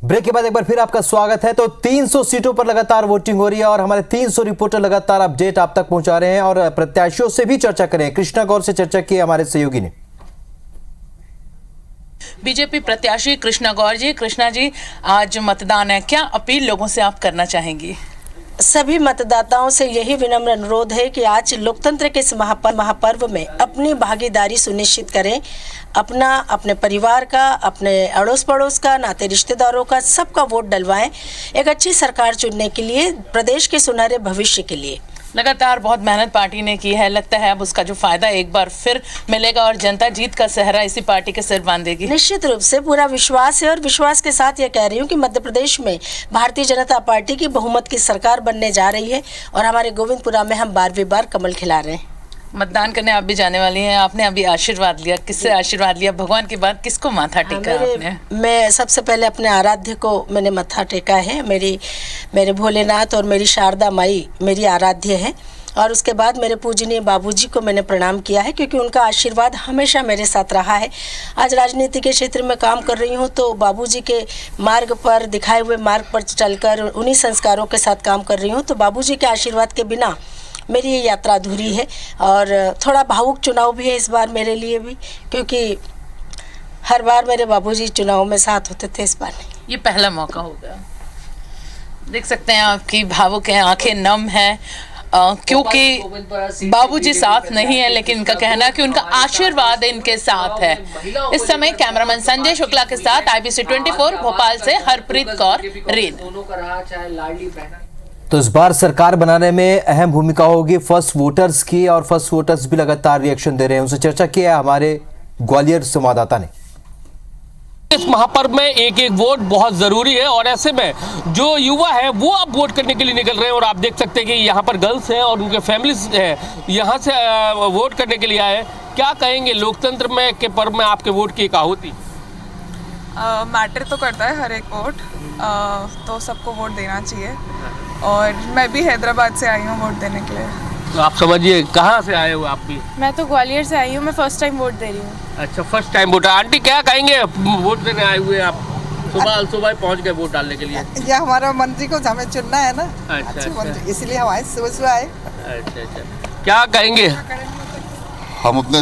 Break के बाद एक बार फिर आपका स्वागत है। तो 300 सीटों पर लगातार वोटिंग हो रही है और हमारे 300 रिपोर्टर लगातार अपडेट आप तक पहुंचा रहे हैं और प्रत्याशियों से भी चर्चा करें। कृष्णा गौर से चर्चा की हमारे सहयोगी ने। बीजेपी प्रत्याशी कृष्णा गौर जी। कृष्णा जी, आज मतदान है, क्या अपील लोगों से आप करना चाहेंगी? सभी मतदाताओं से यही विनम्र अनुरोध है कि आज लोकतंत्र के इस महापर्व में अपनी भागीदारी सुनिश्चित करें। अपने परिवार का, अपने अड़ोस पड़ोस का, नाते रिश्तेदारों का, सबका वोट डलवाएं एक अच्छी सरकार चुनने के लिए, प्रदेश के सुनहरे भविष्य के लिए। लगातार बहुत मेहनत पार्टी ने की है, लगता है अब उसका जो फायदा एक बार फिर मिलेगा और जनता जीत का सहरा इसी पार्टी के सिर बांधेगी। निश्चित रूप से पूरा विश्वास है और विश्वास के साथ ये कह रही हूँ कि मध्य प्रदेश में भारतीय जनता पार्टी की बहुमत की सरकार बनने जा रही है और हमारे गोविंदपुरा में हम 12वीं बार कमल खिला रहे हैं। मतदान करने आप भी जाने वाली हैं, आपने अभी आशीर्वाद लिया, किससे आशीर्वाद लिया? भगवान के बाद किसको माथा टेका आपने? मैं सबसे पहले अपने आराध्य को मैंने माथा टेका है। मेरे भोलेनाथ और मेरी शारदा माई मेरी आराध्य है और उसके बाद मेरे पूजनीय बाबूजी को मैंने प्रणाम किया है क्योंकि उनका आशीर्वाद हमेशा मेरे साथ रहा है। आज राजनीति के क्षेत्र में काम कर रही हूँ तो बाबूजी के मार्ग पर, दिखाए हुए मार्ग पर चलकर उन्हीं संस्कारों के साथ काम कर रही हूँ। तो बाबूजी के आशीर्वाद के बिना मेरी ये यात्रा अधूरी है और थोड़ा भावुक चुनाव भी है इस बार मेरे लिए भी, क्योंकि हर बार मेरे बाबूजी चुनाव में साथ होते थे, इस बार नहीं। ये पहला मौका होगा। देख सकते हैं आपकी भावुक हैं, आंखें नम हैं, क्योंकि बाबूजी साथ नहीं है लेकिन इनका कहना है कि उनका आशीर्वाद इनके साथ है। इस समय कैमरामैन संजय शुक्ला के साथ IBC 24 भोपाल से हरप्रीत कौर रेड। तो इस बार सरकार बनाने में अहम भूमिका होगी फर्स्ट वोटर्स की और फर्स्ट वोटर्स भी लगातार रिएक्शन दे रहे हैं। उनसे चर्चा की है हमारे ग्वालियर संवाददाता ने। इस महापर्व में एक एक वोट बहुत जरूरी है और ऐसे में जो युवा है वो अब वोट करने के लिए निकल रहे हैं और आप देख सकते हैं कि यहाँ पर गर्ल्स हैं और उनके फैमिलीज हैं, यहाँ से वोट करने के लिए आए हैं। क्या कहेंगे लोकतंत्र में के पर्व में आपके वोट की एक आहुति? मैटर तो करता है हर एक वोट, तो सबको वोट देना चाहिए और मैं भी हैदराबाद से आई हूँ वोट देने के लिए। तो आप समझिए कहाँ से आए हो आप भी? मैं तो ग्वालियर से आई हूँ, मैं फर्स्ट टाइम वोट दे रही हूँ। अच्छा, फर्स्ट टाइम वोटर। आंटी क्या कहेंगे, वोट देने आए हुए आप? सुबह पहुँच गए वोट डालने के लिए? ये हमारा मंत्री को हमें चुनना है ना। अच्छा। इसलिए हम आए, सुबह आए। अच्छा, क्या कहेंगे? हम अपने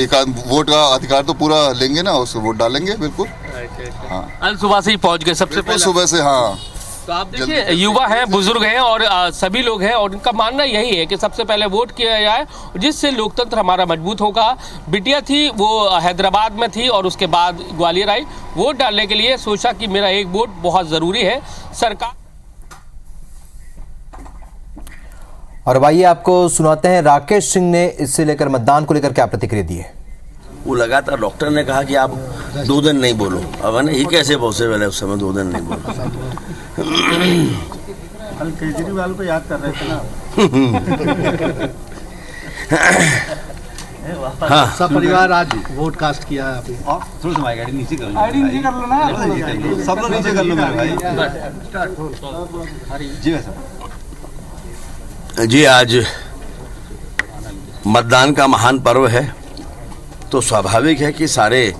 एक वोट का अधिकार तो पूरा लेंगे ना, उसको वोट डालेंगे बिल्कुल। अच्छा। हाँ, सुबह से ही पहुँच गए सबसे पहले? सुबह से, हाँ। तो आप देखिए युवा हैं, बुजुर्ग हैं और सभी लोग हैं और उनका मानना यही है कि सबसे पहले वोट किया जाए जिससे लोकतंत्र हमारा मजबूत होगा। बिटिया थी वो हैदराबाद में थी और उसके बाद ग्वालियर आई वोट डालने के लिए, सोचा कि मेरा एक वोट बहुत ज़रूरी है सरकार। और आइए आपको सुनाते हैं राकेश सिंह ने इससे लेकर मतदान को लेकर क्या प्रतिक्रिया दी है। वो लगातार डॉक्टर ने कहा कि आप 2 दिन नहीं बोलो। अब है ना, ये कैसे पॉसिबल है उस समय 2 दिन नहीं बोलो? कल केजरीवाल को याद कर रहे थे ना। हाँ, सब परिवार आज वोट कास्ट किया है। थोड़ा सा गाड़ी नीचे कर लो, नीचे कर लो ना, सब लोग नीचे कर लो मेरे भाई। जी आज मतदान का महान पर्व है तो स्वाभाविक है कि सारे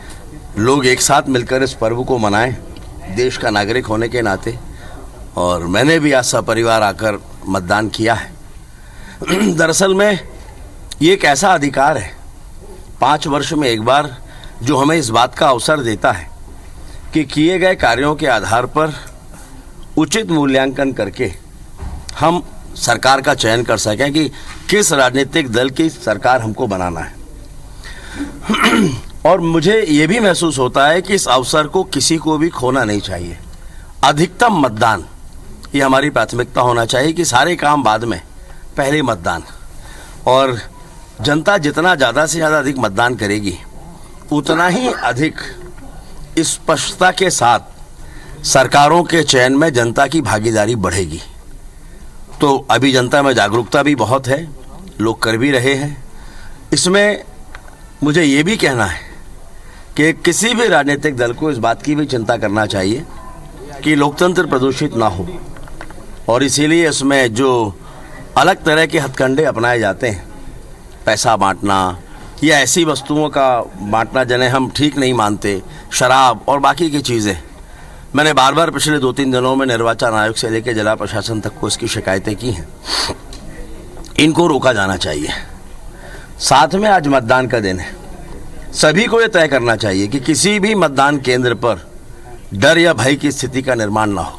लोग एक साथ मिलकर इस पर्व को मनाएं देश का नागरिक होने के नाते। और मैंने भी आज सपरिवार आकर मतदान किया है। दरअसल में ये एक ऐसा अधिकार है 5 वर्ष में एक बार जो हमें इस बात का अवसर देता है कि किए गए कार्यों के आधार पर उचित मूल्यांकन करके हम सरकार का चयन कर सकें कि किस राजनीतिक दल की सरकार हमको बनाना है। और मुझे ये भी महसूस होता है कि इस अवसर को किसी को भी खोना नहीं चाहिए। अधिकतम मतदान ये हमारी प्राथमिकता होना चाहिए कि सारे काम बाद में, पहले मतदान। और जनता जितना ज़्यादा से ज़्यादा अधिक मतदान करेगी उतना ही अधिक स्पष्टता के साथ सरकारों के चयन में जनता की भागीदारी बढ़ेगी। तो अभी जनता में जागरूकता भी बहुत है, लोग कर भी रहे हैं। इसमें मुझे ये भी कहना है कि किसी भी राजनीतिक दल को इस बात की भी चिंता करना चाहिए कि लोकतंत्र प्रदूषित ना हो और इसीलिए इसमें जो अलग तरह के हथकंडे अपनाए जाते हैं, पैसा बांटना या ऐसी वस्तुओं का बांटना जिन्हें हम ठीक नहीं मानते, शराब और बाकी की चीज़ें, मैंने बार बार पिछले 2-3 दिनों में निर्वाचन आयोग से लेकर जिला प्रशासन तक को इसकी शिकायतें की हैं। इनको रोका जाना चाहिए। साथ में आज मतदान का दिन है, सभी को यह तय करना चाहिए कि किसी भी मतदान केंद्र पर डर या भय की स्थिति का निर्माण ना हो।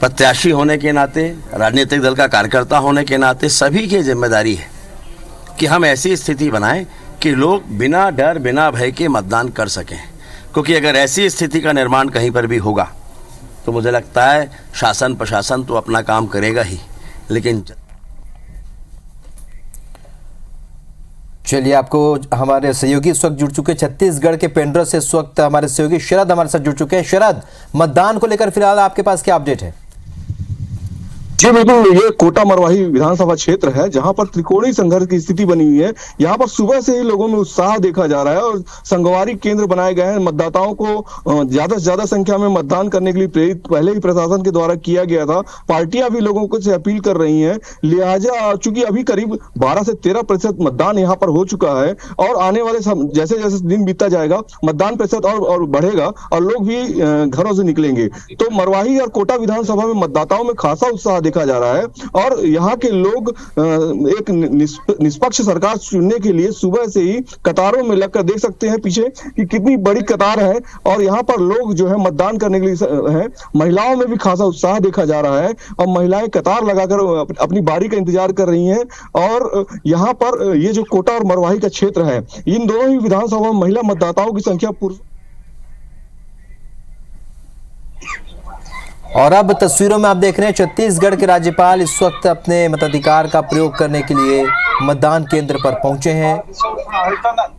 प्रत्याशी होने के नाते, राजनीतिक दल का कार्यकर्ता होने के नाते सभी की जिम्मेदारी है कि हम ऐसी स्थिति बनाएं कि लोग बिना डर बिना भय के मतदान कर सकें, क्योंकि अगर ऐसी स्थिति का निर्माण कहीं पर भी होगा तो मुझे लगता है शासन प्रशासन तो अपना काम करेगा ही, लेकिन चलिए, आपको हमारे सहयोगी इस वक्त जुड़ चुके हैं छत्तीसगढ़ के पेंड्रा से। इस वक्त हमारे सहयोगी शरद हमारे साथ जुड़ चुके हैं। शरद, मतदान को लेकर फिलहाल आपके पास क्या अपडेट है? जी बिल्कुल, ये कोटा मरवाही विधानसभा क्षेत्र है जहां पर त्रिकोणीय संघर्ष की स्थिति बनी हुई है। यहां पर सुबह से ही लोगों में उत्साह देखा जा रहा है और संगवारी केंद्र बनाए गए हैं। मतदाताओं को ज्यादा से ज्यादा संख्या में मतदान करने के लिए प्रेरित पहले ही प्रशासन के द्वारा किया गया था। पार्टियां भी लोगों को से अपील कर रही हैं। लिहाजा चूंकि अभी करीब 12 से 13% मतदान यहाँ पर हो चुका है और आने वाले जैसे जैसे दिन बीतता जाएगा मतदान प्रतिशत और बढ़ेगा और लोग भी घरों से निकलेंगे। तो मरवाही और कोटा विधानसभा में मतदाताओं में खासा उत्साह देखा जा रहा है और यहाँ के लोग एक निष्पक्ष सरकार चुनने के लिए सुबह से ही कतारों में लगकर देख सकते हैं पीछे कि कितनी बड़ी कतार है और यहाँ पर लोग जो है मतदान करने के लिए हैं। महिलाओं में भी खासा उत्साह देखा जा रहा है और महिलाएं कतार लगाकर अपनी बारी का इंतजार कर रही हैं। और यहाँ पर ये जो कोटा और मरवाही का क्षेत्र है, इन दोनों ही विधानसभा में महिला मतदाताओं की संख्या और अब तस्वीरों में आप देख रहे हैं छत्तीसगढ़ के राज्यपाल इस वक्त अपने मताधिकार का प्रयोग करने के लिए मतदान केंद्र पर पहुंचे हैं।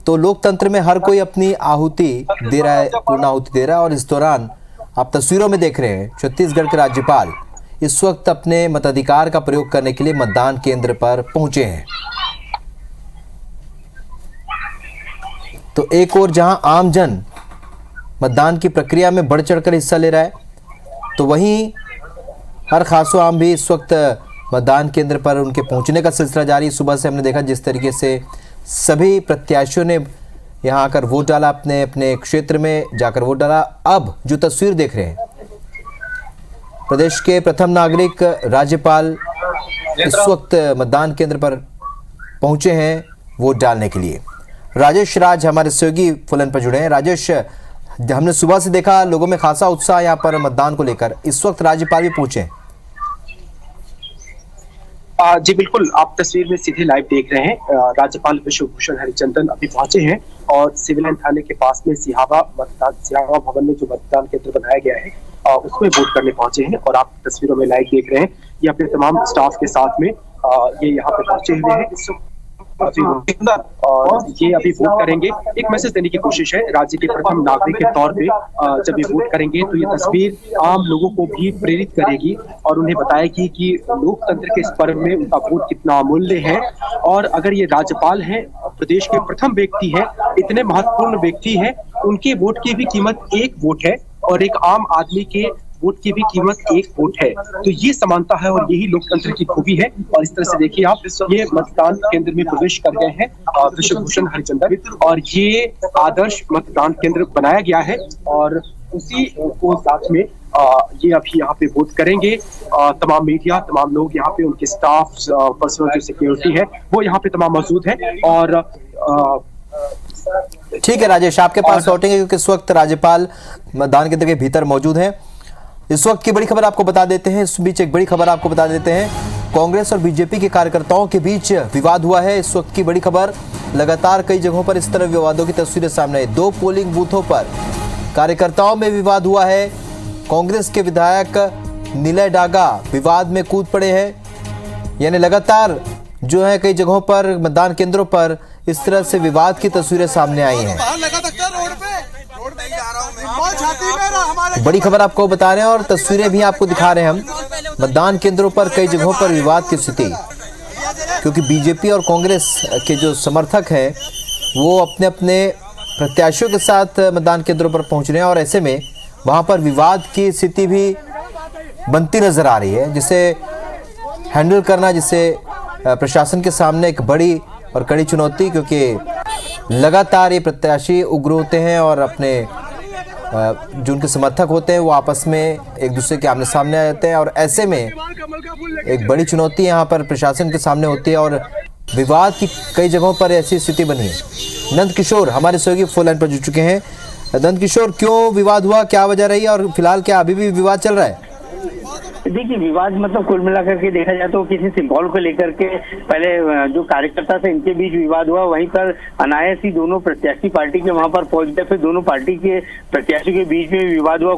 तो लोकतंत्र में हर कोई अपनी आहुति दे रहा है, पूर्ण आहुति दे रहा है और इस दौरान आप तस्वीरों में देख रहे हैं छत्तीसगढ़ के राज्यपाल इस वक्त अपने मताधिकार का प्रयोग करने के लिए मतदान केंद्र पर पहुंचे हैं। तो एक और जहां आमजन मतदान की प्रक्रिया में बढ़ चढ़कर हिस्सा ले रहा है, तो वहीं हर खासो आम भी इस वक्त मतदान केंद्र पर उनके पहुंचने का सिलसिला जारी। सुबह से हमने देखा जिस तरीके से सभी प्रत्याशियों ने यहां आकर वोट डाला, अपने अपने क्षेत्र में जाकर वोट डाला। अब जो तस्वीर देख रहे हैं, प्रदेश के प्रथम नागरिक राज्यपाल इस वक्त मतदान केंद्र पर पहुंचे हैं वोट डालने के लिए। राजेश राज हमारे सहयोगी फुलन पर जुड़े हैं। राजेश, हमने सुबह से देखा लोगों में खासा उत्साह यहाँ पर मतदान को लेकर, इस वक्त राज्यपाल भी पहुंचे। जी बिल्कुल, आप तस्वीर में सीधे लाइव देख रहे हैं। राज्यपाल विश्वभूषण हरिचंदन अभी पहुंचे हैं और सिविल लाइन थाने के पास में सिहावा भवन में जो मतदान केंद्र बनाया गया है उसमें वोट करने पहुंचे हैं और आप तस्वीरों में लाइव देख रहे हैं। ये अपने तमाम स्टाफ के साथ में ये यहाँ पे पहुंचे हुए हैं और ये अभी वोट करेंगे। एक मैसेज देने की कोशिश है राज्य के प्रथम नागरिक के तौर पे। जब ये वोट करेंगे तो ये तस्वीर आम लोगों को भी प्रेरित करेगी और उन्हें बताएगी कि लोकतंत्र के इस पर्व में उनका वोट कितना अमूल्य है। और अगर ये राज्यपाल हैं, प्रदेश के प्रथम व्यक्ति है, इतने महत्वपूर्ण व्यक्ति है, उनके वोट की भी कीमत एक वोट है और एक आम आदमी के वोट की भी कीमत एक वोट है। तो ये समानता है और यही लोकतंत्र की खूबी है। और इस तरह से देखिए आप, ये मतदान केंद्र में प्रवेश कर गए हैं विश्वभूषण हरिचंदन और ये आदर्श मतदान केंद्र बनाया गया है और उसी को साथ में ये अभी यहाँ पे वोट करेंगे। तमाम मीडिया, तमाम लोग यहाँ पे, उनके स्टाफ, पर्सनल जो सिक्योरिटी है वो यहाँ पे तमाम मौजूद है। और ठीक है राजेश, आपके पास लौटेंगे क्योंकि इस वक्त राज्यपाल मतदान केंद्र के भीतर मौजूद हैं। इस वक्त की बड़ी खबर आपको बता देते हैं। इस बीच एक बड़ी खबर आपको बता देते हैं, कांग्रेस और बीजेपी के कार्यकर्ताओं के बीच विवाद हुआ है। इस वक्त की बड़ी खबर, लगातार कई जगहों पर इस तरह विवादों की तस्वीरें सामने आई। 2 पोलिंग बूथों पर कार्यकर्ताओं में विवाद हुआ है। कांग्रेस के विधायक निलय डागा विवाद में कूद पड़े हैं। यानी लगातार जो है कई जगहों पर मतदान केंद्रों पर इस तरह से विवाद की तस्वीरें सामने आई हैं। बड़ी खबर आपको बता रहे हैं और तस्वीरें भी आपको दिखा रहे हैं हम। मतदान केंद्रों पर कई जगहों पर विवाद की स्थिति, क्योंकि बीजेपी और कांग्रेस के जो समर्थक हैं वो अपने अपने प्रत्याशियों के साथ मतदान केंद्रों पर पहुंच रहे हैं और ऐसे में वहां पर विवाद की स्थिति भी बनती नजर आ रही है, जिसे हैंडल करना, जिसे प्रशासन के सामने एक बड़ी और कड़ी चुनौती, क्योंकि लगातार ये प्रत्याशी उग्र होते हैं और अपने जो उनके समर्थक होते हैं वो आपस में एक दूसरे के आमने सामने आ जाते हैं और ऐसे में एक बड़ी चुनौती यहाँ पर प्रशासन के सामने होती है और विवाद की कई जगहों पर ऐसी स्थिति बनी है। नंद किशोर हमारे सहयोगी फोन लाइन पर जुड़ चुके हैं। नंद किशोर, क्यों विवाद हुआ, क्या वजह रही है और फिलहाल क्या अभी भी विवाद चल रहा है? देखिए, विवाद मतलब कुल मिलाकर के देखा जाए तो किसी सिंबल को लेकर के पहले जो कार्यकर्ता थे इनके बीच विवाद हुआ, वहीं पर अनायास ही दोनों प्रत्याशी पार्टी के वहां पर पहुंच गए, फिर दोनों पार्टी के प्रत्याशी के बीच में विवाद हुआ।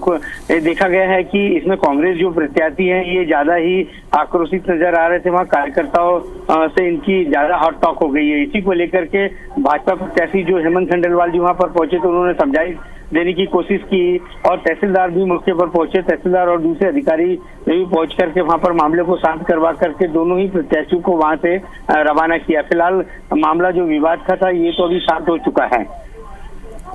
देखा गया है कि इसमें कांग्रेस जो प्रत्याशी है ये ज्यादा ही आक्रोशित नजर आ रहे थे, वहाँ कार्यकर्ताओं से इनकी ज्यादा हॉट टॉक हो गई है। इसी को लेकर के भाजपा प्रत्याशी जो हेमंत खंडेलवाल जी वहां पर पहुंचे तो उन्होंने समझाइश देने की कोशिश की और तहसीलदार भी मौके पर पहुंचे। तहसीलदार और दूसरे अधिकारी भी पहुंच करके वहां पर मामले को शांत करवा करके दोनों ही प्रत्याशियों को वहां से रवाना किया। फिलहाल मामला जो विवाद का था ये तो अभी शांत हो चुका है।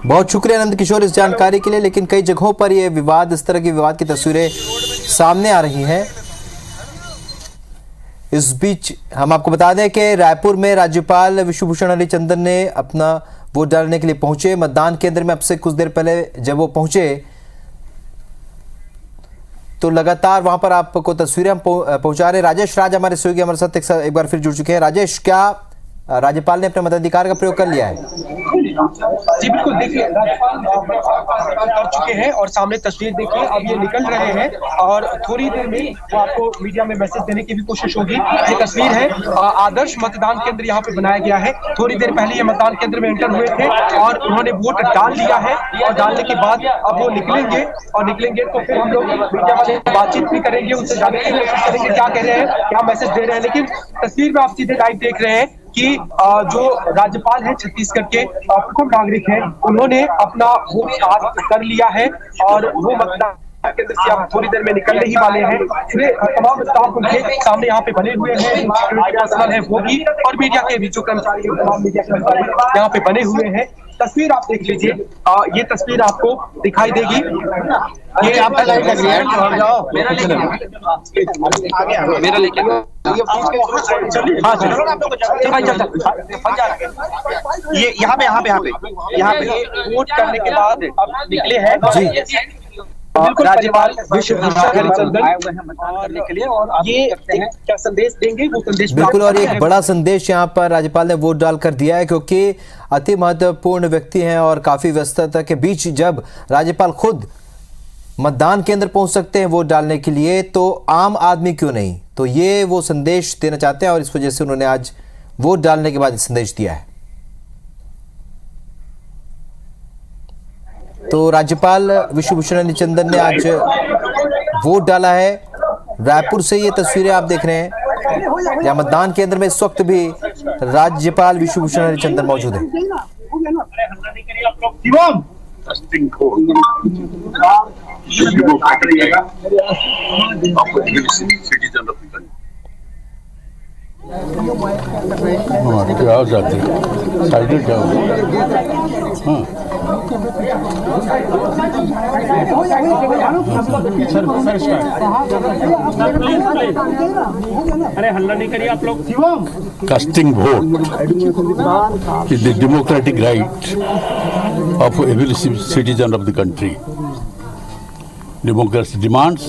बहुत शुक्रिया नंद किशोर इस जानकारी के लिए। लेकिन कई जगहों पर ये विवाद, इस तरह की विवाद की तस्वीरें सामने आ रही हैं। इस बीच हम आपको बता दें कि रायपुर में राज्यपाल विश्वभूषण हरिचंदन ने अपना वोट डालने के लिए पहुंचे मतदान केंद्र में। अब से कुछ देर पहले जब वो पहुंचे तो लगातार वहां पर आपको तस्वीरें हम पहुंचा रहे। राजेश राज हमारे सहयोगी हमारे साथ एक बार फिर जुड़ चुके हैं। राजेश, क्या राज्यपाल ने अपने मताधिकार का प्रयोग कर लिया है? जी बिल्कुल, देखिए राज्यपाल कर चुके हैं और सामने तस्वीर देखिए अब ये निकल रहे हैं और थोड़ी देर में वो आपको मीडिया में मैसेज देने की भी कोशिश होगी। ये तस्वीर है, आदर्श मतदान केंद्र यहाँ पे बनाया गया है। थोड़ी देर पहले ये मतदान केंद्र में एंटर हुए थे और उन्होंने वोट डाल लिया है और डालने के बाद अब वो निकलेंगे तो फिर हम लोग मीडिया वाले बातचीत भी करेंगे, उनसे जानने की कोशिश करेंगे क्या कह रहे हैं, क्या मैसेज दे रहे हैं। लेकिन तस्वीर में आप सीधे लाइव देख रहे हैं कि जो राज्यपाल है छत्तीसगढ़ के प्रथम नागरिक हैं, उन्होंने अपना वोट कास्ट कर लिया है और वो मतदान केंद्र से आप थोड़ी देर में निकलने ही वाले हैं। पूरे तमाम स्टाफ उनके सामने यहाँ पे बने हुए हैं, पर्सनल है वो भी और मीडिया के भी जो कर्मचारी तमाम मीडिया कर्मचारी यहाँ पे बने हुए हैं। तस्वीर आप देख लीजिए, ये तस्वीर आपको दिखाई देगी। ये आपका लाइव तस्वीर है, मेरा लेके ये यहाँ पे वोट करने के बाद अब निकले हैं राज्यपाल विश्वभूषण हरिचंदन आए हुए हैं मतदान करने के लिए और ये क्या संदेश देंगे वो संदेश बिल्कुल। और एक बड़ा संदेश यहाँ पर राज्यपाल ने वोट डालकर दिया है क्योंकि अति महत्वपूर्ण व्यक्ति हैं और काफी व्यस्तता के बीच जब राज्यपाल खुद मतदान केंद्र पहुंच सकते हैं वोट डालने के लिए तो आम आदमी क्यों नहीं। तो ये वो संदेश देना चाहते हैं और इस वजह से उन्होंने आज वोट डालने के बाद संदेश दिया है। तो राज्यपाल विश्वभूषण हरिचंदन ने आज वोट डाला है। रायपुर से ये तस्वीरें आप देख रहे हैं, या मतदान केंद्र में इस वक्त भी राज्यपाल विश्वभूषण हरिचंदन मौजूद है। अरे हल्ला नहीं करिए आप लोग। Casting vote is the democratic right of every citizen of the country. Democracy demands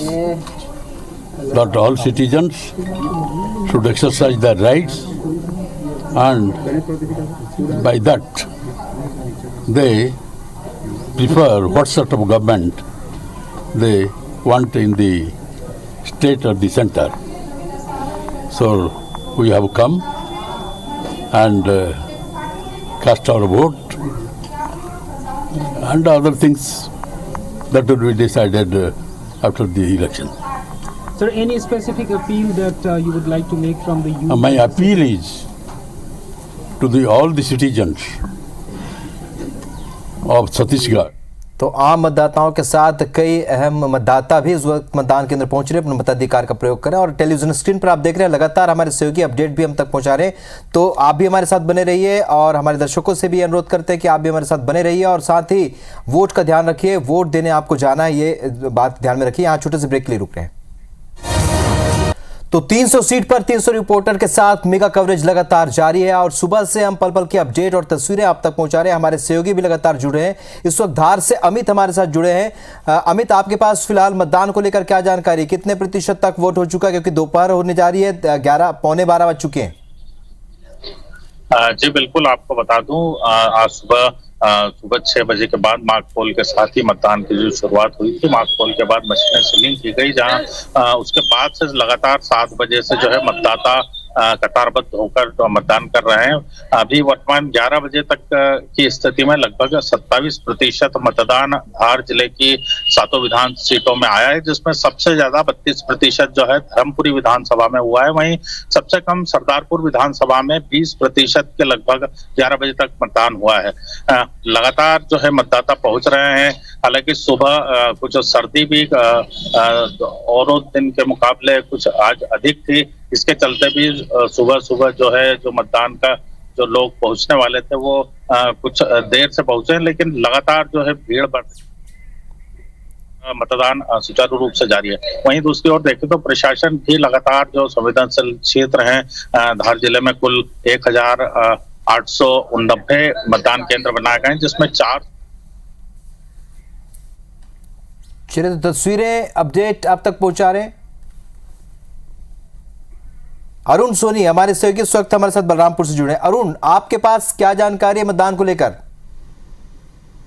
that all citizens should exercise their rights, and by that they prefer what sort of government they want in the state or the center. So we have come and cast our vote, and other things that will be decided after the election. Sir, any specific appeal that you would like to make from the youth? My appeal is to all the citizens of Chhattisgarh. तो आम मतदाताओं के साथ कई अहम मतदाता भी इस वक्त मतदान केंद्र पहुंच रहे हैं, अपने मताधिकार का प्रयोग करें। और टेलीविजन स्क्रीन पर आप देख रहे हैं लगातार हमारे सहयोगी अपडेट भी हम तक पहुंचा रहे हैं। तो आप भी हमारे साथ बने रहिए और हमारे दर्शकों से भी अनुरोध करते हैं कि आप भी हमारे साथ बने रहिए और साथ ही वोट का ध्यान रखिए। वोट देने आपको जाना है, ये बात ध्यान में रखिए। यहाँ छोटे से ब्रेक के लिए रुक रहे हैं। तो 300 सीट पर 300 रिपोर्टर के साथ मेगा कवरेज लगातार जारी है और सुबह से हम पल पल की अपडेट और तस्वीरें आप तक पहुंचा रहे हैं। हमारे सहयोगी भी लगातार जुड़े हैं। इस वक्त धार से अमित हमारे साथ जुड़े हैं। अमित, आपके पास फिलहाल मतदान को लेकर क्या जानकारी, कितने प्रतिशत तक वोट हो चुका है, क्योंकि दोपहर होने जा रही है, 11 पौने 12 बज चुके हैं। जी बिल्कुल, आपको बता दूं आज सुबह 6 बजे के बाद मार्क पोल के साथ ही मतदान की जो शुरुआत हुई थी। मार्क पोल के बाद मशीनें सीलिंग की गई, जहां उसके बाद से लगातार 7 बजे से जो है मतदाता कतारबद्ध होकर मतदान कर रहे हैं। अभी वर्तमान 11 बजे तक की स्थिति में लगभग 27% मतदान धार जिले की 7 विधान सीटों में आया है, जिसमें सबसे ज्यादा 32% जो है धर्मपुरी विधानसभा में हुआ है। वहीं सबसे कम सरदारपुर विधानसभा में 20% के लगभग 11 बजे तक मतदान हुआ है। लगातार जो है मतदाता पहुंच रहे हैं। हालांकि सुबह कुछ सर्दी भी और दिन के मुकाबले कुछ आज अधिक थी, इसके चलते भी सुबह जो है जो मतदान का जो लोग पहुंचने वाले थे वो कुछ देर से पहुंचे, लेकिन लगातार जो है भीड़ बढ़ मतदान सुचारू रूप से जारी है। वहीं दूसरी ओर देखें तो प्रशासन भी लगातार जो संवेदनशील क्षेत्र हैं धार जिले में कुल 1889 मतदान केंद्र बनाए गए हैं, जिसमें 4 चलिए तो तस्वीरें अपडेट आप तक पहुंचा रहे हैं अरुण सोनी, हमारे सहयोगी इस वक्त हमारे साथ बलरामपुर से जुड़े हैं। अरुण, आपके पास क्या जानकारी है मतदान को लेकर?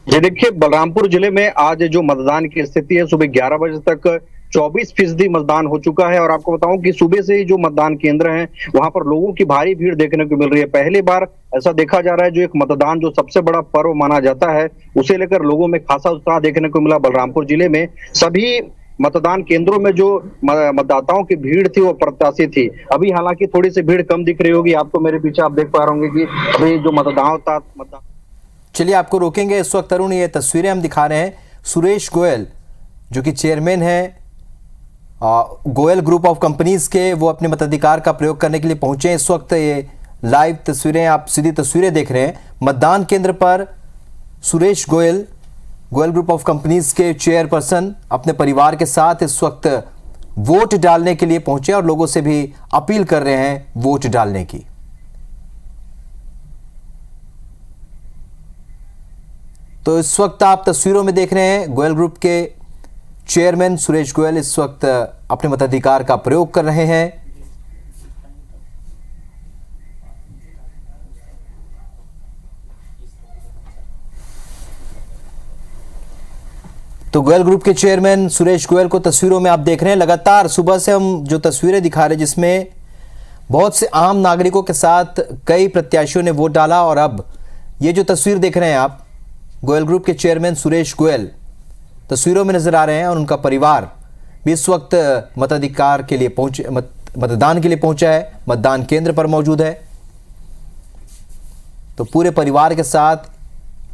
जी देखिए, बलरामपुर जिले में आज जो मतदान की स्थिति है, सुबह 11 बजे तक 24% मतदान हो चुका है। और आपको बताऊं कि सुबह से ही जो मतदान केंद्र हैं वहां पर लोगों की भारी भीड़ देखने को मिल रही है। पहली बार ऐसा देखा जा रहा है, जो एक मतदान जो सबसे बड़ा पर्व माना जाता है, उसे लेकर लोगों में खासा उत्साह देखने को मिला। बलरामपुर जिले में सभी मतदान केंद्रों में जो मतदाताओं की भीड़ थी वो प्रत्याशी थी। अभी हालांकि थोड़ी सी भीड़ कम दिख रही होगी आपको, मेरे पीछे आप देख पा रहे होंगे कि अभी जो मतदान। चलिए आपको रोकेंगे इस वक्त। अरुण, ये तस्वीरें हम दिखा रहे हैं सुरेश गोयल जो कि चेयरमैन हैं गोयल ग्रुप ऑफ कंपनीज के, वो अपने मताधिकार का प्रयोग करने के लिए पहुंचे। इस वक्त ये लाइव तस्वीरें, आप सीधी तस्वीरें देख रहे हैं। मतदान केंद्र पर Suresh Goyal Goyal group of companies के चेयरपर्सन अपने परिवार के साथ इस वक्त वोट डालने के लिए पहुंचे और लोगों से भी अपील कर रहे हैं वोट डालने की। तो इस वक्त आप तस्वीरों में देख रहे हैं गोयल ग्रुप के चेयरमैन सुरेश गोयल इस वक्त अपने मताधिकार का प्रयोग कर रहे हैं। तो गोयल ग्रुप के चेयरमैन सुरेश गोयल को तस्वीरों में आप देख रहे हैं। लगातार सुबह से हम जो तस्वीरें दिखा रहे हैं, जिसमें बहुत से आम नागरिकों के साथ कई प्रत्याशियों ने वोट डाला और अब ये जो तस्वीर देख रहे हैं आप, गोयल ग्रुप के चेयरमैन सुरेश गोयल तस्वीरों में नजर आ रहे हैं और उनका परिवार भी इस वक्त मताधिकार के लिए पहुंचे, मतदान के लिए पहुंचा है, मतदान केंद्र पर मौजूद है। तो पूरे परिवार के साथ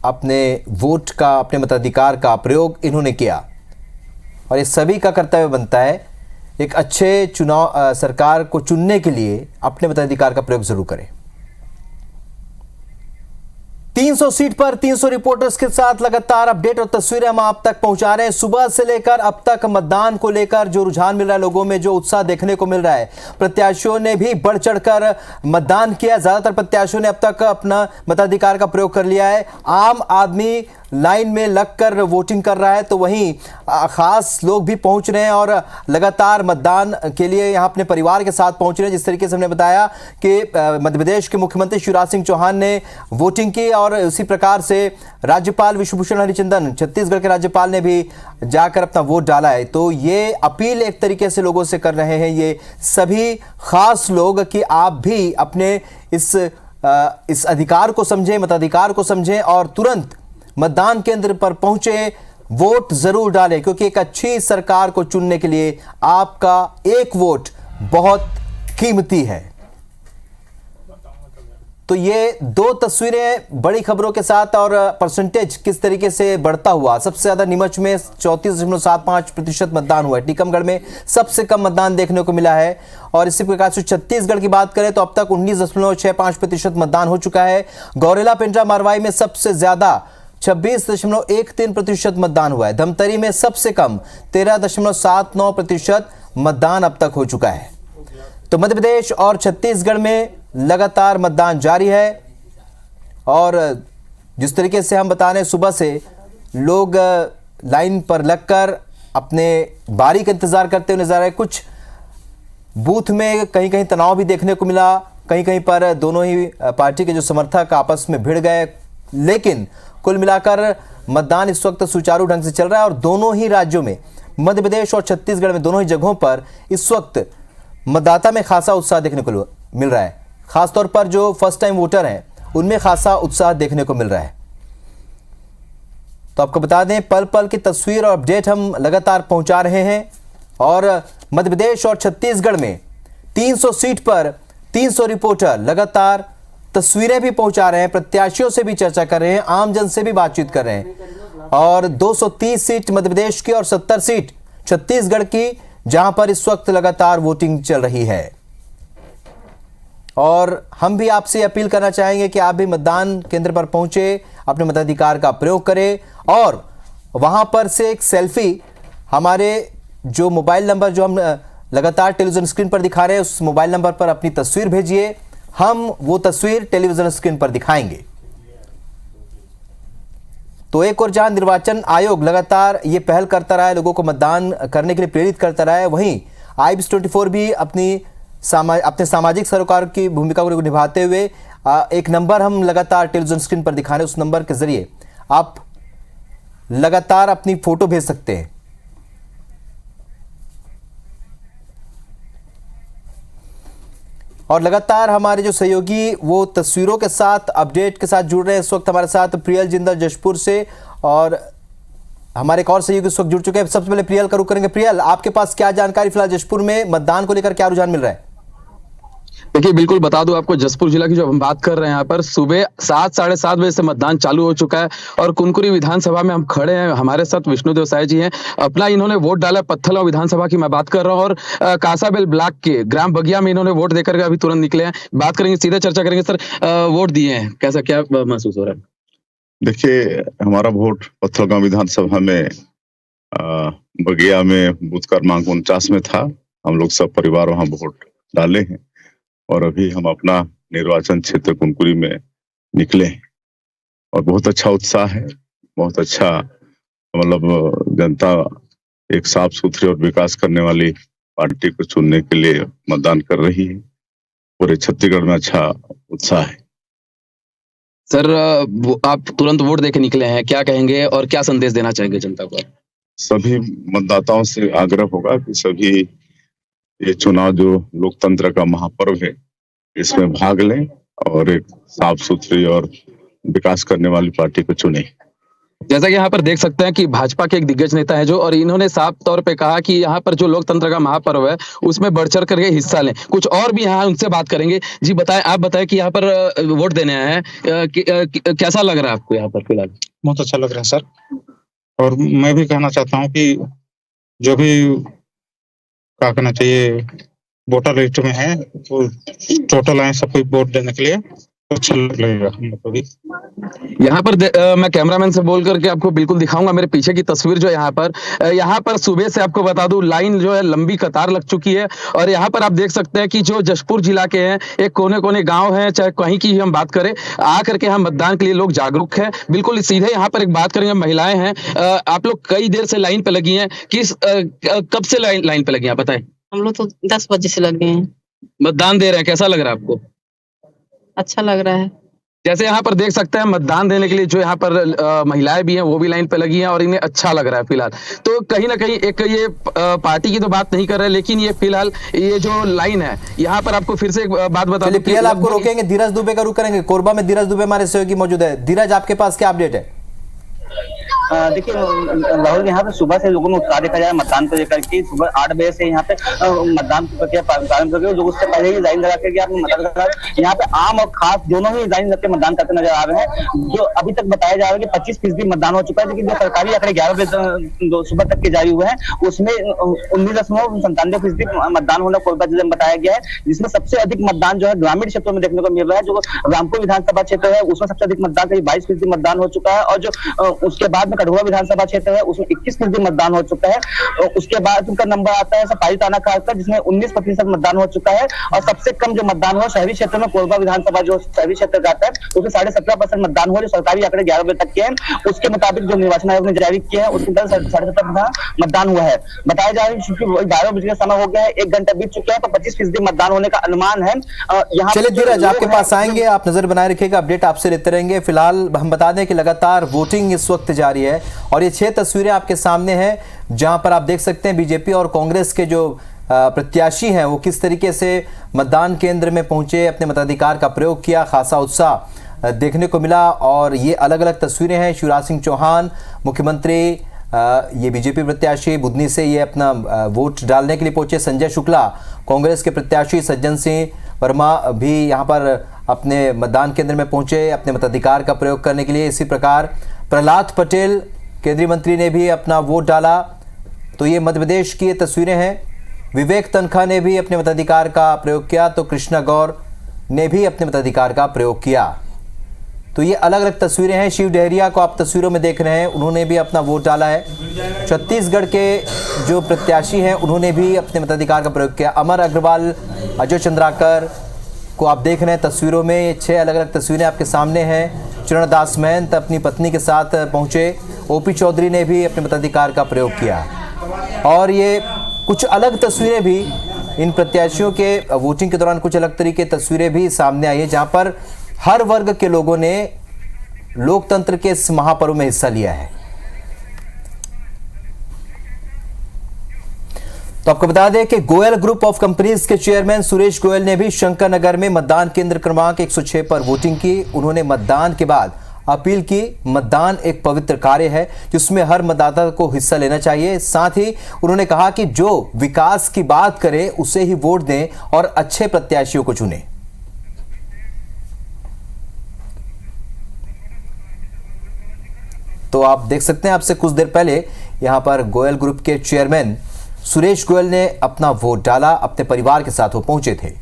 अपने वोट का, अपने मताधिकार का प्रयोग इन्होंने किया और ये सभी का कर्तव्य बनता है एक अच्छे चुनाव सरकार को चुनने के लिए अपने मताधिकार का प्रयोग जरूर करें। 300 सीट पर 300 रिपोर्टर्स के साथ लगातार अपडेट और तस्वीरें हम आप तक पहुंचा रहे हैं। सुबह से लेकर अब तक मतदान को लेकर जो रुझान मिल रहा है, लोगों में जो उत्साह देखने को मिल रहा है, प्रत्याशियों ने भी बढ़ चढ़कर मतदान किया। ज्यादातर प्रत्याशियों ने अब तक अपना मताधिकार का प्रयोग कर लिया है। आम आदमी लाइन में लगकर वोटिंग कर रहा है, तो वहीं खास लोग भी पहुंच रहे हैं और लगातार मतदान के लिए यहां अपने परिवार के साथ पहुंच रहे हैं। जिस तरीके से हमने बताया कि मध्य प्रदेश के मुख्यमंत्री शिवराज सिंह चौहान ने वोटिंग की और उसी प्रकार से राज्यपाल विश्वभूषण हरिचंदन, छत्तीसगढ़ के राज्यपाल, ने भी जाकर अपना वोट डाला है। तो ये अपील एक तरीके से लोगों से कर रहे हैं ये सभी खास लोग कि आप भी अपने इस अधिकार को समझें, मताधिकार को समझें और तुरंत मतदान केंद्र पर पहुंचे, वोट जरूर डालें, क्योंकि एक अच्छी सरकार को चुनने के लिए आपका एक वोट बहुत कीमती है। तो ये दो तस्वीरें बड़ी खबरों के साथ और परसेंटेज किस तरीके से बढ़ता हुआ। सबसे ज्यादा नीमच में 34.75% मतदान हुआ है। टीकमगढ़ में सबसे कम मतदान देखने को मिला है और इसी प्रकार से छत्तीसगढ़ की बात करें तो अब तक 19.65% मतदान हो चुका है। गौरेला पेंड्रा मारवाई में सबसे ज्यादा 26.13% मतदान हुआ है। धमतरी में सबसे कम 13.79% मतदान अब तक हो चुका है। तो मध्य प्रदेश और छत्तीसगढ़ में लगातार मतदान जारी है और जिस तरीके से हम बता रहे हैं, सुबह से लोग लाइन पर लगकर अपने बारी का इंतजार करते हुए नजर आए। कुछ बूथ में कहीं कहीं तनाव भी देखने को मिला, कहीं कहीं पर दोनों ही पार्टी के जो समर्थक आपस में भिड़ गए, लेकिन कुल मिलाकर मतदान इस वक्त सुचारू ढंग से चल रहा है और दोनों ही राज्यों में, मध्य प्रदेश और छत्तीसगढ़ में दोनों ही जगहों पर इस वक्त मतदाता में खासा उत्साह देखने को मिल रहा है। खासतौर पर जो फर्स्ट टाइम वोटर हैं उनमें खासा उत्साह देखने को मिल रहा है। तो आपको बता दें, पल पल की तस्वीर और अपडेट हम लगातार पहुंचा रहे हैं और मध्य प्रदेश और छत्तीसगढ़ में 300 सीट पर 300 रिपोर्टर लगातार तस्वीरें भी पहुंचा रहे हैं, प्रत्याशियों से भी चर्चा कर रहे हैं, आमजन से भी बातचीत कर रहे हैं। और 230 सीट मध्य प्रदेश की और 70 सीट छत्तीसगढ़ की, जहां पर इस वक्त लगातार वोटिंग चल रही है। और हम भी आपसे अपील करना चाहेंगे कि आप भी मतदान केंद्र पर पहुंचे, अपने मताधिकार का प्रयोग करें और वहां पर से एक सेल्फी, हमारे जो मोबाइल नंबर जो हम लगातार टेलीविजन स्क्रीन पर दिखा रहे हैं, उस मोबाइल नंबर पर अपनी तस्वीर भेजिए, हम वो तस्वीर टेलीविजन स्क्रीन पर दिखाएंगे। तो एक और जहां निर्वाचन आयोग लगातार ये पहल करता रहा है, लोगों को मतदान करने के लिए प्रेरित करता रहा है, वहीं IBC24 भी अपने सामाजिक सरोकार की भूमिका को निभाते हुए एक नंबर हम लगातार टेलीविजन स्क्रीन पर दिखा रहे हैं, उस नंबर के जरिए आप लगातार अपनी फोटो भेज सकते हैं। और लगातार हमारे जो सहयोगी वो तस्वीरों के साथ, अपडेट के साथ जुड़ रहे हैं। इस वक्त हमारे साथ प्रियल जिंदल जशपुर से और हमारे एक और सहयोगी इस वक्त जुड़ चुके हैं। सबसे पहले प्रियल का रुख करेंगे। प्रियल, आपके पास क्या जानकारी फिलहाल जशपुर में मतदान को लेकर क्या रुझान मिल रहा है? देखिए, बिल्कुल बता दूं आपको, जशपुर जिला की जो हम बात कर रहे हैं, यहाँ पर सुबह 7 साढ़े 7 बजे से मतदान चालू हो चुका है और कुनकुरी विधानसभा में हम खड़े हैं। हमारे साथ विष्णुदेव साय जी हैं, अपना इन्होंने वोट डाला। पत्थलगांव विधानसभा की मैं बात कर रहा हूँ और कासाबेल ब्लॉक के ग्राम बगिया में इन्होंने वोट देकर अभी तुरंत निकले हैं। बात करेंगे, सीधे चर्चा करेंगे। सर, वोट दिए हैं, कैसा क्या महसूस हो रहा है? देखिए, हमारा वोट पत्थलगांव विधानसभा में बगिया में बूथ क्रमांक 49 में था। हम लोग सब परिवार वहां वोट डाले हैं और अभी हम अपना निर्वाचन क्षेत्र कुनकुरी में निकले हैं और बहुत अच्छा उत्साह है, बहुत अच्छा, मतलब जनता एक साफ सुथरी और विकास करने वाली पार्टी को चुनने के लिए मतदान कर रही है। पूरे छत्तीसगढ़ में अच्छा उत्साह है। सर, आप तुरंत वोट देके निकले हैं, क्या कहेंगे और क्या संदेश देना चाहेंगे जनता को? सभी मतदाताओं से आग्रह होगा कि सभी ये चुनाव जो लोकतंत्र का महापर्व है, इसमें भाग लें और एक साफ सुथरी और विकास करने वाली पार्टी को चुनें। जैसा कि यहाँ पर देख सकते हैं कि भाजपा के एक दिग्गज नेता है जो, और इन्होंने साफ तौर पे कहा कि यहाँ पर जो लोकतंत्र का महापर्व है उसमें बढ़ चढ़ करके हिस्सा लें। कुछ और भी यहाँ उनसे बात करेंगे। जी बताएं, आप बताएं कि यहाँ पर वोट देने आए हैं, कैसा लग रहा है आपको यहाँ पर फिलहाल? बहुत अच्छा लग रहा है सर, और मैं भी कहना चाहता हूँ कि जो भी क्या कहना चाहिए वोटर लिस्ट में है वो टोटल आए सबको वोट देने के लिए, तो अच्छा लगेगा हम लोग को भी। यहाँ पर मैं कैमरामैन से बोल करके आपको बिल्कुल दिखाऊंगा मेरे पीछे की तस्वीर जो यहाँ पर सुबह से आपको बता दूं लाइन जो है लंबी कतार लग चुकी है और यहाँ पर आप देख सकते हैं कि जो जशपुर जिला के हैं एक कोने कोने गांव है, चाहे कहीं की हम बात करें, आकर के यहाँ मतदान के लिए लोग जागरूक है। बिल्कुल सीधे यहाँ पर एक बात करेंगे, महिलाएं हैं, आप लोग कई देर से लाइन पे लगी हैं, कब से लाइन पे लगी हैं बताएं? हम लोग तो 10 बजे से लगे हैं, मतदान दे रहे हैं, कैसा लग रहा है आपको? अच्छा लग रहा है। जैसे यहाँ पर देख सकते हैं मतदान देने के लिए जो यहाँ पर महिलाएं भी हैं वो भी लाइन पे लगी हैं और इन्हें अच्छा लग रहा है फिलहाल। तो कहीं ना कहीं एक ये पार्टी की तो बात नहीं कर रहे, लेकिन ये फिलहाल ये जो लाइन है यहाँ पर आपको फिर से एक बात बता दूं। प्रियल, आपको रोकेंगे, धीरज दुबे का रुख करेंगे। कोरबा में धीरज दुबे हमारे सहयोगी मौजूद है। धीरज, आपके पास क्या अपडेट है? देखिए राहुल, यहाँ पे सुबह से लोगों में उत्साह देखा जाए मतदान को लेकर के। सुबह 8 बजे से यहाँ पे मतदान की प्रक्रिया प्रारंभ हो गई। लोग उससे पहले ही लाइन लगा करके अपने मतदान, यहाँ पे आम और खास दोनों ही लाइन लग के मतदान करते नजर आ रहे हैं। जो अभी तक बताया जा रहा है कि 25% मतदान हो चुका है, लेकिन जो सरकारी आंकड़े 11 बजे सुबह तक के जारी हुए हैं उसमें 19.97% मतदान होना कोरबा जिले में बताया गया है, जिसमें सबसे अधिक मतदान जो है ग्रामीण क्षेत्रों में देखने को मिल रहा है। जो रामपुर विधानसभा क्षेत्र है उसमें सबसे अधिक मतदान, करीब 22% मतदान हो चुका है और जो उसके बाद में कठुआ विधानसभा क्षेत्र है, उसमें 21% मतदान हो चुका है। और उसके बाद उनका नंबर आता है सफारी थाना का, जिसमें 19% मतदान हो चुका है। और सबसे कम जो मतदान हुआ शहरी क्षेत्र में, कोरबा विधानसभा जो शहरी क्षेत्र का आता है, उसमें 17.5% मतदान हुआ, जो सरकारी आंकड़े 11 बजे तक के हैं। उसके मुताबिक जो निर्वाचन आयोग ने जारी किया है, उसके अंदर 17.5% मतदान हुआ है। बताया जा रहा है क्योंकि 12 बजे का समय हो गया है, 1 घंटा बीत चुका है, तो 25% मतदान होने का अनुमान है। यहाँ चलिए धीरज, आपके पास आएंगे, आप नजर बनाए रखिएगा, अपडेट आपसे लेते रहेंगे। फिलहाल हम बता दें कि लगातार वोटिंग इस वक्त जारी है और ये 6 तस्वीरें आपके सामने हैं, जहां पर आप देख सकते हैं बीजेपी और कांग्रेस के जो प्रत्याशी हैं वो किस तरीके से मतदान केंद्र में पहुंचे, अपने मताधिकार का प्रयोग किया। खासा उत्साह देखने को मिला और ये अलग अलग तस्वीरें हैं। शिवराज सिंह चौहान मुख्यमंत्री, ये बीजेपी प्रत्याशी बुधनी से ये अपना वोट डालने के लिए पहुंचे। संजय शुक्ला कांग्रेस के प्रत्याशी, सज्जन सिंह वर्मा भी यहाँ पर अपने मतदान केंद्र में पहुंचे अपने मताधिकार का प्रयोग करने के लिए। इसी प्रकार प्रहलाद पटेल केंद्रीय मंत्री ने भी अपना वोट डाला। तो ये मध्य प्रदेश की ये तस्वीरें हैं। विवेक तनखा ने भी अपने मताधिकार का प्रयोग किया, तो कृष्णा गौर ने भी अपने मताधिकार का प्रयोग किया। तो ये अलग अलग तस्वीरें हैं। शिव डहरिया को आप तस्वीरों में देख रहे हैं, उन्होंने भी अपना वोट डाला है। छत्तीसगढ़ के जो प्रत्याशी हैं उन्होंने भी अपने मताधिकार का प्रयोग किया। अमर अग्रवाल, अजय चंद्राकर को आप देख रहे हैं तस्वीरों में। ये 6 अलग अलग तस्वीरें आपके सामने हैं। चरणदास महंत अपनी पत्नी के साथ पहुंचे। ओपी चौधरी ने भी अपने मताधिकार का प्रयोग किया। और ये कुछ अलग तस्वीरें भी इन प्रत्याशियों के वोटिंग के दौरान, कुछ अलग तरीके की तस्वीरें भी सामने आई है, जहां पर हर वर्ग के लोगों ने लोकतंत्र के इस महापर्व में हिस्सा लिया है। तो आपको बता दें कि गोयल ग्रुप ऑफ कंपनीज के चेयरमैन सुरेश गोयल ने भी शंकरनगर में मतदान केंद्र क्रमांक 106 पर वोटिंग की। उन्होंने मतदान के बाद अपील की, मतदान एक पवित्र कार्य है जिसमें हर मतदाता को हिस्सा लेना चाहिए। साथ ही उन्होंने कहा कि जो विकास की बात करे उसे ही वोट दें और अच्छे प्रत्याशियों को चुनें। तो आप देख सकते हैं, आपसे कुछ देर पहले यहां पर गोयल ग्रुप के चेयरमैन सुरेश गोयल ने अपना वोट डाला। अपने परिवार के साथ वो पहुंचे थे।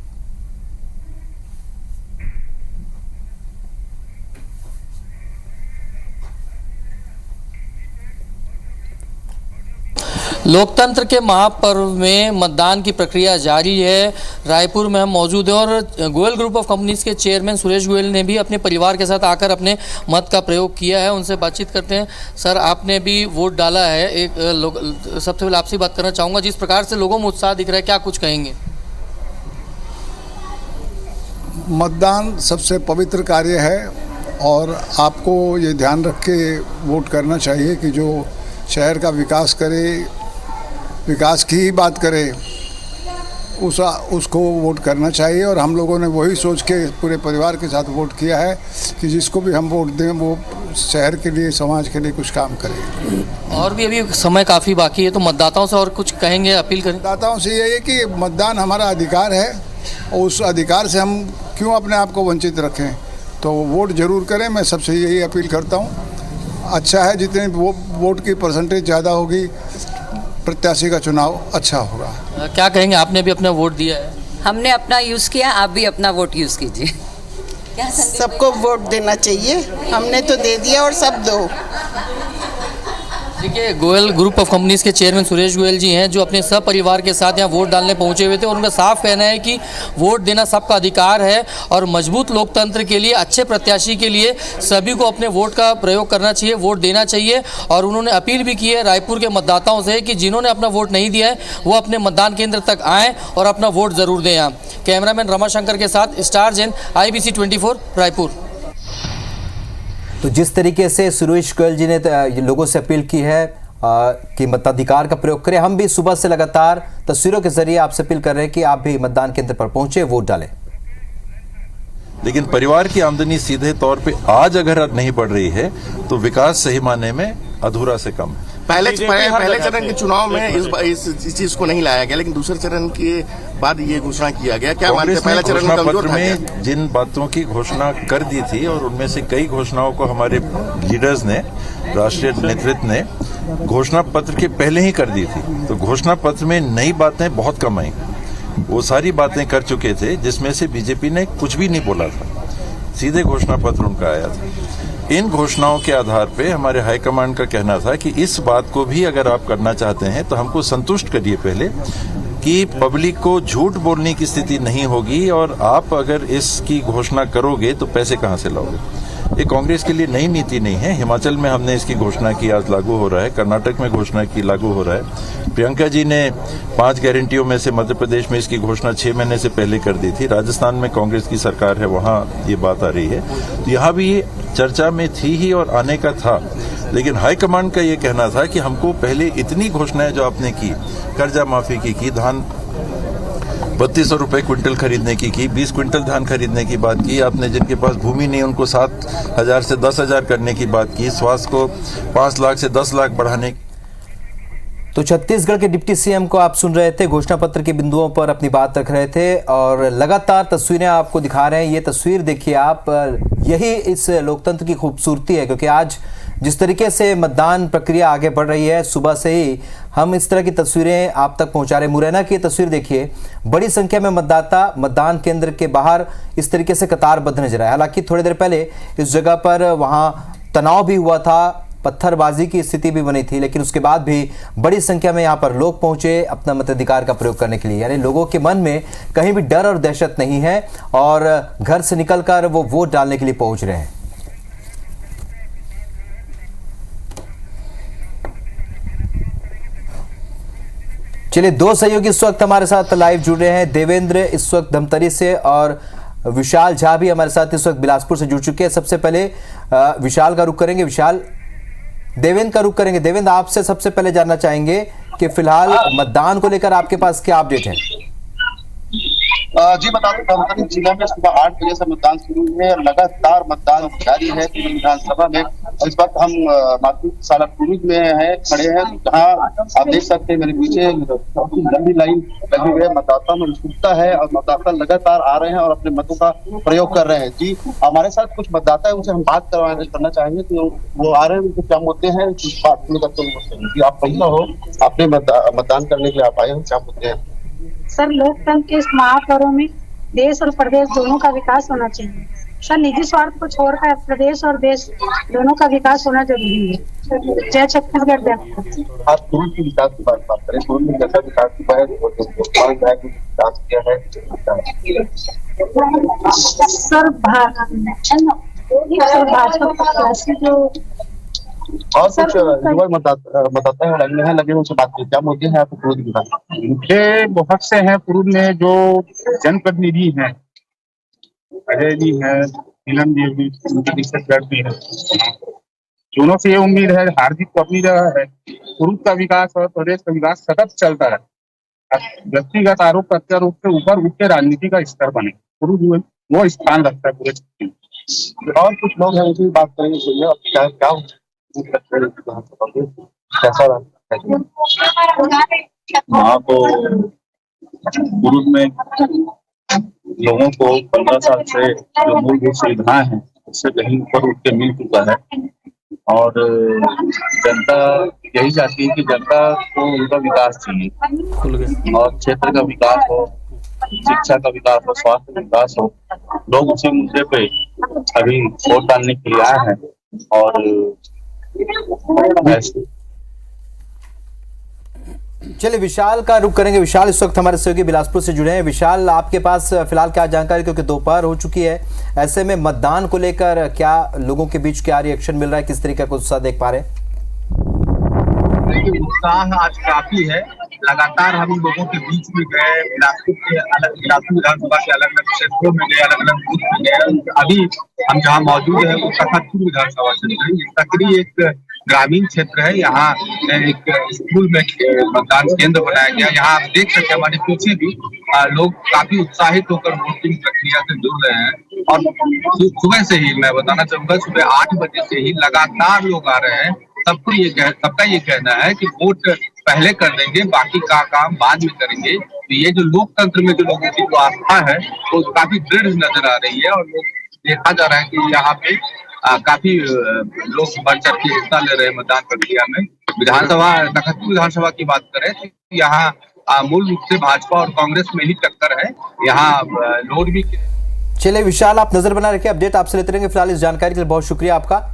लोकतंत्र के महापर्व में मतदान की प्रक्रिया जारी है। रायपुर में हम मौजूद हैं और गोयल ग्रुप ऑफ कंपनीज के चेयरमैन सुरेश गोयल ने भी अपने परिवार के साथ आकर अपने मत का प्रयोग किया है। उनसे बातचीत करते हैं। सर, आपने भी वोट डाला है। सबसे पहले आपसे बात करना चाहूँगा, जिस प्रकार से लोगों में उत्साह दिख रहा है, क्या कुछ कहेंगे? मतदान सबसे पवित्र कार्य है और आपको ये ध्यान रख के वोट करना चाहिए कि जो शहर का विकास करे, विकास की ही बात करे, उसको वोट करना चाहिए। और हम लोगों ने वही सोच के पूरे परिवार के साथ वोट किया है कि जिसको भी हम वोट दें वो शहर के लिए, समाज के लिए कुछ काम करे। और भी अभी समय काफ़ी बाकी है, तो मतदाताओं से और कुछ कहेंगे, अपील करें? मतदाताओं से यही है कि मतदान हमारा अधिकार है और उस अधिकार से हम क्यों अपने आप को वंचित रखें। तो वोट जरूर करें, मैं सबसे यही अपील करता हूँ। अच्छा है, जितने वोट की परसेंटेज ज़्यादा होगी, प्रत्याशी का चुनाव अच्छा होगा। क्या कहेंगे? आपने भी अपना वोट दिया है। हमने अपना यूज़ किया, आप भी अपना वोट यूज़ कीजिए। सबको वोट देना चाहिए, हमने तो दे दिया और सब दो। देखिए, गोयल ग्रुप ऑफ कंपनीज के चेयरमैन सुरेश गोयल जी हैं, जो अपने सब परिवार के साथ यहाँ वोट डालने पहुँचे हुए थे और उनका साफ कहना है कि वोट देना सबका अधिकार है और मजबूत लोकतंत्र के लिए, अच्छे प्रत्याशी के लिए सभी को अपने वोट का प्रयोग करना चाहिए, वोट देना चाहिए। और उन्होंने अपील भी की है रायपुर के मतदाताओं से कि जिन्होंने अपना वोट नहीं दिया है वो अपने मतदान केंद्र तक आएँ और अपना वोट ज़रूर दें। यहाँ कैमरामैन रमाशंकर के साथ स्टार जैन, IBC 24 रायपुर। तो जिस तरीके से सुरेश गोयल जी ने लोगों से अपील की है कि मताधिकार का प्रयोग करें, हम भी सुबह से लगातार तस्वीरों के जरिए आपसे अपील कर रहे हैं कि आप भी मतदान केंद्र पर पहुंचे, वोट डालें। लेकिन परिवार की आमदनी सीधे तौर पे आज अगर नहीं बढ़ रही है तो विकास सही मायने में अधूरा से कम है। पहले चरण के चुनाव में इस चीज को नहीं लाया गया, लेकिन दूसरे चरण के बाद ये घोषणा किया गया। क्या मानते हैं, पहले चरण में कमजोर था? में जिन बातों की घोषणा कर दी थी और उनमें से कई घोषणाओं को हमारे लीडर्स ने, राष्ट्रीय नेतृत्व ने घोषणा पत्र के पहले ही कर दी थी। तो घोषणा पत्र में नई बातें बहुत कम आई। वो सारी बातें कर चुके थे जिसमें से बीजेपी ने कुछ भी नहीं बोला था, सीधे घोषणा पत्र उनका आया था। इन घोषणाओं के आधार पे हमारे हाईकमांड का कहना था कि इस बात को भी अगर आप करना चाहते हैं तो हमको संतुष्ट करिए पहले कि पब्लिक को झूठ बोलने की स्थिति नहीं होगी, और आप अगर इसकी घोषणा करोगे तो पैसे कहां से लाओगे। ये कांग्रेस के लिए नई नीति नहीं है। हिमाचल में हमने इसकी घोषणा की, आज लागू हो रहा है। कर्नाटक में घोषणा की, लागू हो रहा है। प्रियंका जी ने 5 गारंटियों में से मध्य प्रदेश में इसकी घोषणा 6 महीने से पहले कर दी थी। राजस्थान में कांग्रेस की सरकार है, वहां ये बात आ रही है। तो यहाँ भी ये चर्चा में थी ही और आने का था, लेकिन हाईकमांड का ये कहना था कि हमको पहले इतनी घोषणाएं जो आपने की, कर्जा माफी की धान 3200 रुपए क्विंटल खरीदने की 20 क्विंटल धान खरीदने की बात की आपने, जिनके पास भूमि नहीं उनको 7,000 से 10,000 करने की बात की, स्वास्थ्य को 5 लाख से 10 लाख बढ़ाने की। तो छत्तीसगढ़ के डिप्टी सीएम को आप सुन रहे थे, घोषणा पत्र के बिंदुओं पर अपनी बात रख रहे थे और लगातार तस्वीरें आपको दिखा रहे हैं। ये तस्वीर देखिए आप, यही इस लोकतंत्र की खूबसूरती है, क्योंकि आज जिस तरीके से मतदान प्रक्रिया आगे बढ़ रही है, सुबह से ही हम इस तरह की तस्वीरें आप तक पहुंचा रहे हैं। मुरैना की तस्वीर देखिए, बड़ी संख्या में मतदाता मतदान केंद्र के बाहर इस तरीके से कतारबद्ध नजर आए। हालांकि थोड़ी देर पहले इस जगह पर वहां तनाव भी हुआ था, पत्थरबाजी की स्थिति भी बनी थी, लेकिन उसके बाद भी बड़ी संख्या में यहाँ पर लोग पहुंचे अपना मताधिकार का प्रयोग करने के लिए। यानी लोगों के मन में कहीं भी डर और दहशत नहीं है और घर से निकलकर वो वोट डालने के लिए पहुंच रहे हैं। चलिए, 2 सहयोगी इस वक्त हमारे साथ लाइव जुड़ रहे हैं। देवेंद्र इस वक्त धमतरी से और विशाल झा भी हमारे साथ इस वक्त बिलासपुर से जुड़ चुके हैं। सबसे पहले विशाल का रुख करेंगे। विशाल, देवेंद्र का रुख करेंगे। देवेंद्र, आपसे सबसे पहले जानना चाहेंगे कि फिलहाल मतदान को लेकर आपके पास क्या अपडेट है? जी बता दें, धमतरी जिला में सुबह 8 बजे से मतदान शुरू है। लगातार मतदान जारी है विधानसभा में। इस वक्त हम मातृशाला पुरुष में है, खड़े हैं, जहाँ आप देख सकते हैं मेरे पीछे लंबी लाइन लगी हुई है। मतदाता में उत्सुकता है और मतदाता लगातार आ रहे हैं और अपने मतों का प्रयोग कर रहे हैं। जी, हमारे साथ कुछ मतदाता है, उनसे हम बात करना चाहेंगे कि वो आ रहे हैं, उनको क्या मुद्दे हैं, आप पहिला हो, आपने मतदान करने के लिए आप आए हो, क्या मुद्दे हैं? सर, लोकतंत्र के इस महापर्व में देश और प्रदेश दोनों का विकास होना चाहिए। सर, निजी स्वार्थ को छोड़कर प्रदेश और देश दोनों का विकास होना जरूरी है। जय छत्तीसगढ़। आप पूर्व के विकास की बात करें, पूर्व में कैसा विकास हुआ है, विकास किया है? सर, भाजपा प्रत्याशी जो और कुछ युवा मतदाता है लगे उनसे बात की, क्या मुद्दे हैं आपको पूर्व विकास? मुद्दे बहुत से हैं पूर्व में। जो जनप्रतिनिधि हैं, अजय जी है, नीलम जी भी, उनकी दिक्कत भी है। दोनों से ये उम्मीद है, हार जीत तो अपनी जगह है, पूर्व का विकास और प्रदेश का विकास सतत चलता है। व्यक्तिगत आरोप प्रत्यारोप से ऊपर उठ के राजनीति का स्तर बने, पूर्व वो स्थान रखता है पूरे। और कुछ लोग हैं, उनकी बात करेंगे, क्या कैसा रहा? हाँ, तो पूर्व में लोगों को 15 साल से जो मूलभूत सुविधाएं हैं उससे कहीं ऊपर उठ के मिल चुका है और जनता यही चाहती है कि जनता को उनका विकास चाहिए और क्षेत्र का विकास हो, शिक्षा का विकास हो, स्वास्थ्य का विकास हो। लोग उसी मुद्दे पे अभी वोट डालने के लिए आए हैं और चलिए, विशाल का रुख करेंगे। विशाल इस वक्त हमारे सहयोगी बिलासपुर से जुड़े हैं। विशाल, आपके पास फिलहाल क्या जानकारी, क्योंकि दोपहर हो चुकी है, ऐसे में मतदान को लेकर क्या लोगों के बीच क्या रिएक्शन मिल रहा है, किस तरीके का उत्साह देख पा रहे हैं? उत्साह आज काफी है। लगातार हम लोगों के बीच में गए, बिलासपुर विधानसभा के अलग अलग क्षेत्रों में गए, अलग अलग बूथ में गए। अभी हम जहाँ मौजूद है वो तखतपुर विधानसभा क्षेत्र है। सकरी एक ग्रामीण क्षेत्र है, यहाँ एक स्कूल में मतदान केंद्र बनाया गया। यहाँ आप देख सकते हैं हमारे पीछे भी लोग काफी उत्साहित होकर वोटिंग प्रक्रिया से जुड़ रहे हैं और सुबह से ही, मैं बताना चाहूंगा, सुबह 8 बजे से ही लगातार लोग आ रहे हैं। सबका ये कहना है कि वोट पहले कर देंगे, बाकी का काम बाद में करेंगे। तो ये जो लोकतंत्र में जो लोगों की जो आस्था है वो काफी दृढ़ नजर आ रही है और लोग देखा जा रहा है कि यहाँ पे काफी लोग बढ़ चढ़ के हिस्सा ले रहे हैं मतदान प्रक्रिया में। तखतपुर विधानसभा की बात करें तो यहाँ मूल रूप से भाजपा और कांग्रेस में ही टक्कर है। यहाँ लोड भी। चलिए विशाल, आप नजर बना रखिए, अपडेट आपसे लेते रहेंगे। फिलहाल इस जानकारी के लिए बहुत शुक्रिया आपका।